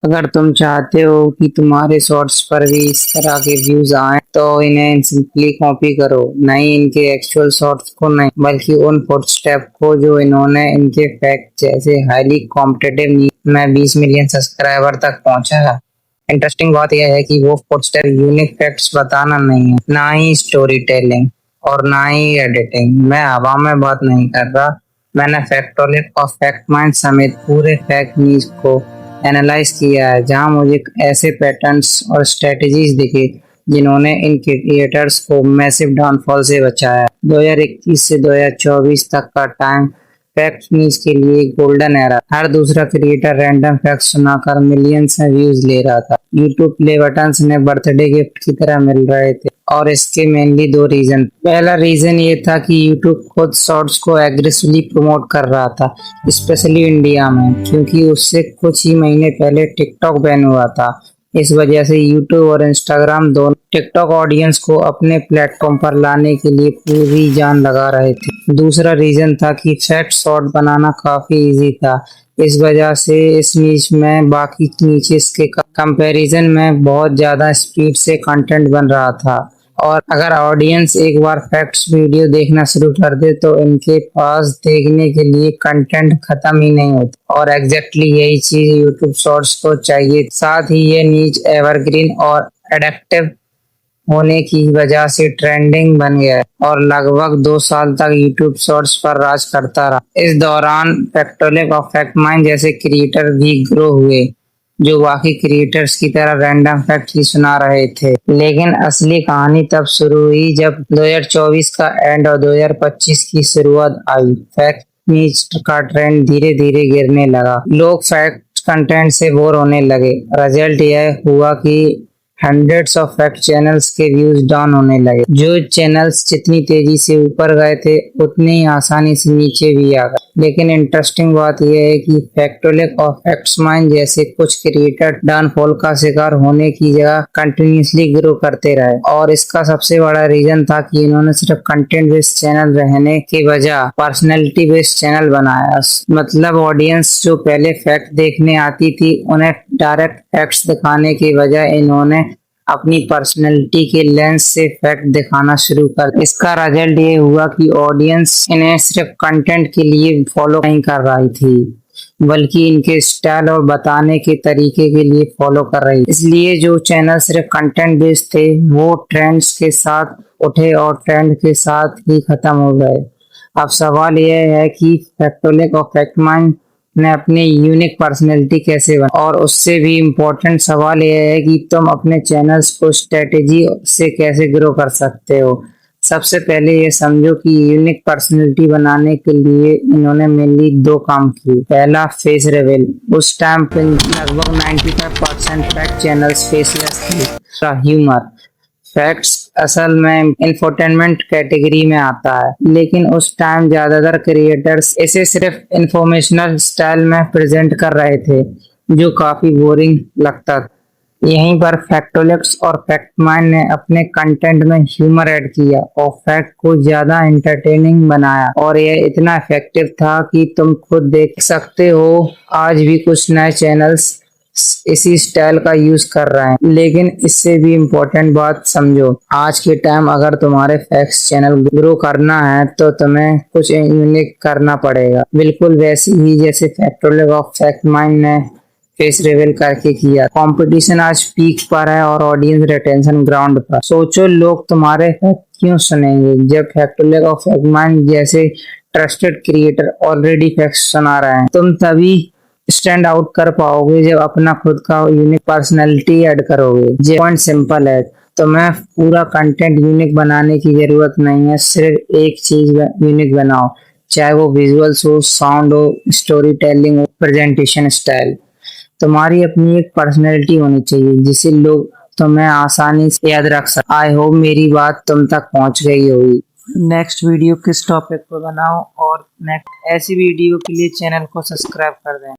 अगर तुम चाहते हो कि तुम्हारे शॉर्ट्स पर भी इस तरह के व्यूज आए तो इन्हें सिंपली कॉपी करो, नहीं इनके एक्चुअल शॉर्ट्स को नहीं बल्कि उन फुटस्टेप को जो इन्होंने इनके फैक्ट जैसे हाईली कॉम्पिटिटिव में 20 मिलियन सब्सक्राइबर तक पहुंचा है। इंटरेस्टिंग बात यह है कि वो फुटस्टेप यूनिक फैक्ट्स बताना नहीं है, ना ही स्टोरी टेलिंग और ना ही एडिटिंग। मैं हवा में बात नहीं कर रहा, मैंने फैक्टोलिक और फैक्ट माइंड समेत पूरे फैक्ट न्यूज को एनालाइज किया है, जहां मुझे ऐसे पैटर्न्स और स्ट्रेटजीज दिखे जिन्होंने इन क्रिएटर्स को मैसिव डाउनफॉल से बचाया। 2021 से 2024 तक का टाइम फैक्ट न्यूज के लिए गोल्डन एरा। हर दूसरा क्रिएटर रैंडम फैक्ट सुनाकर मिलियंस में व्यूज ले रहा था। यूट्यूब प्ले बटन्स ने बर्थडे गिफ्ट की तरह मिल रहे थे और इसके मेनली दो रीजन। पहला रीजन ये था कि यूट्यूब खुद शॉर्ट्स को एग्रेसिवली प्रमोट कर रहा था, स्पेशली इंडिया में, क्योंकि उससे कुछ ही महीने पहले टिकटॉक बैन हुआ था। इस वजह से यूट्यूब और इंस्टाग्राम दोनों टिकटॉक ऑडियंस को अपने प्लेटफॉर्म पर लाने के लिए पूरी जान लगा रहे थे। दूसरा रीजन था कि फैक्ट शॉर्ट बनाना काफी इजी था, इस वजह से इस नीच में बाकी नीचेस के कंपैरिजन में बहुत ज्यादा स्पीड से कंटेंट बन रहा था। और अगर ऑडियंस एक बार फैक्ट्स वीडियो देखना शुरू कर दे तो इनके पास देखने के लिए कंटेंट खत्म ही नहीं होता। और एग्जैक्टली यही चीज यूट्यूब शॉर्ट्स को चाहिए। साथ ही ये नीच एवरग्रीन और एडेक्टिव होने की वजह से ट्रेंडिंग बन गया है और लगभग 2 साल तक यूट्यूब शॉर्ट्स पर राज करता रहा। इस दौरान फैक्टोलिक और फैक्ट माइंड जैसे क्रिएटर भी ग्रो हुए, जो बाकी क्रिएटर्स की तरह रैंडम फैक्ट ही सुना रहे थे। लेकिन असली कहानी तब शुरू हुई जब 2024 का एंड और 2025 की शुरुआत आई। फैक्ट न्यूज का ट्रेंड धीरे धीरे गिरने लगा, लोग फैक्ट कंटेंट से बोर होने लगे। रिजल्ट यह हुआ कि हंड्रेड्स ऑफ फैक्ट चैनल्स के व्यूज डाउन होने लगे। जो चैनल्स जितनी तेजी से ऊपर गए थे उतनी ही आसानी से नीचे भी आ गए। लेकिन इंटरेस्टिंग बात यह है कि फैक्टोलिक और फैक्ट्स माइंड जैसे कुछ क्रिएटर डाउनफॉल का शिकार होने की जगह कंटिन्यूसली ग्रो करते रहे, और इसका सबसे बड़ा रीजन था कि इन्होंने सिर्फ कंटेंट बेस्ड चैनल रहने के बजाय पर्सनैलिटी बेस्ड चैनल बनाया। मतलब ऑडियंस जो पहले फैक्ट देखने आती थी उन्हें डायरेक्ट फैक्ट्स दिखाने के बजाय इन्होंने अपनी पर्सनैलिटी के लेंस से फैक्ट दिखाना शुरू कर। इसका रिजल्ट ये हुआ कि ऑडियंस इन्हें सिर्फ कंटेंट के लिए फॉलो नहीं कर रही थी, बल्कि इनके स्टाइल और बताने के तरीके के लिए फॉलो कर रही। इसलिए जो चैनल सिर्फ कंटेंट बेस्ड थे वो ट्रेंड्स के साथ उठे और ट्रेंड के साथ ही खत्म हो गए। अब सवाल यह है कि फैक्टोलिक और फैक्टमाइंड ने अपनी यूनिक पर्सनैलिटी कैसे बना, और उससे भी इम्पोर्टेंट सवाल यह है कि तुम अपने चैनल्स को स्ट्रेटेजी से कैसे ग्रो कर सकते हो। सबसे पहले ये समझो कि यूनिक पर्सनैलिटी बनाने के लिए इन्होंने मेनली 2 काम किए। पहला, फेस रिवील। उस टाइम पे लगभग 95% फैक्ट चैनल्स फेसलेस थे। ह्यूमर। फैक्ट्स असल में इंफोटेनमेंट कैटेगरी में आता है, लेकिन उस टाइम ज्यादातर क्रिएटर्स इसे सिर्फ इंफॉर्मेशनल स्टाइल में प्रेजेंट कर रहे थे, जो काफी बोरिंग लगता था। यहीं पर फैक्टोलिक्स और फैक्टमाइंड ने अपने कंटेंट में ह्यूमर ऐड किया और फैक्ट को ज्यादा एंटरटेनिंग बनाया, और यह इतना इफेक्टिव था कि तुम खुद देख सकते हो आज भी कुछ नए चैनल्स इसी स्टाइल का यूज कर रहे हैं। लेकिन इससे भी इम्पोर्टेंट बात समझो, आज के टाइम अगर तुम्हारे फैक्ट्स चैनल ग्रो करना है तो तुम्हें कुछ यूनिक करना पड़ेगा, बिल्कुल वैसे ही जैसे फैक्टोलिक और फैक्ट माइंड ने फेस रिवील करके किया। कंपटीशन आज पीक पर है और ऑडियंस रिटेंशन ग्राउंड पर। सोचो, लोग तुम्हारे फैक्ट क्यों सुनेंगे जब फैक्टोलिक और फैक्ट माइंड जैसे ट्रस्टेड क्रिएटर ऑलरेडी फैक्ट्स सुना रहे हैं। तुम तभी स्टैंड आउट कर पाओगे जब अपना खुद का यूनिक पर्सनैलिटी ऐड करोगे। पॉइंट सिंपल है, तुम्हें पूरा कंटेंट यूनिक बनाने की जरूरत नहीं है, सिर्फ एक चीज यूनिक बनाओ, चाहे वो विजुअल्स हो, साउंड हो, स्टोरी टेलिंग हो, प्रेजेंटेशन स्टाइल। तुम्हारी अपनी एक पर्सनैलिटी होनी चाहिए जिसे लोग तुम्हें आसानी से याद रख सके। आई होप मेरी बात तुम तक पहुंच गई होगी। नेक्स्ट वीडियो किस टॉपिक पर बनाओ, और नेक्स्ट ऐसी वीडियो के लिए चैनल को सब्सक्राइब कर दें।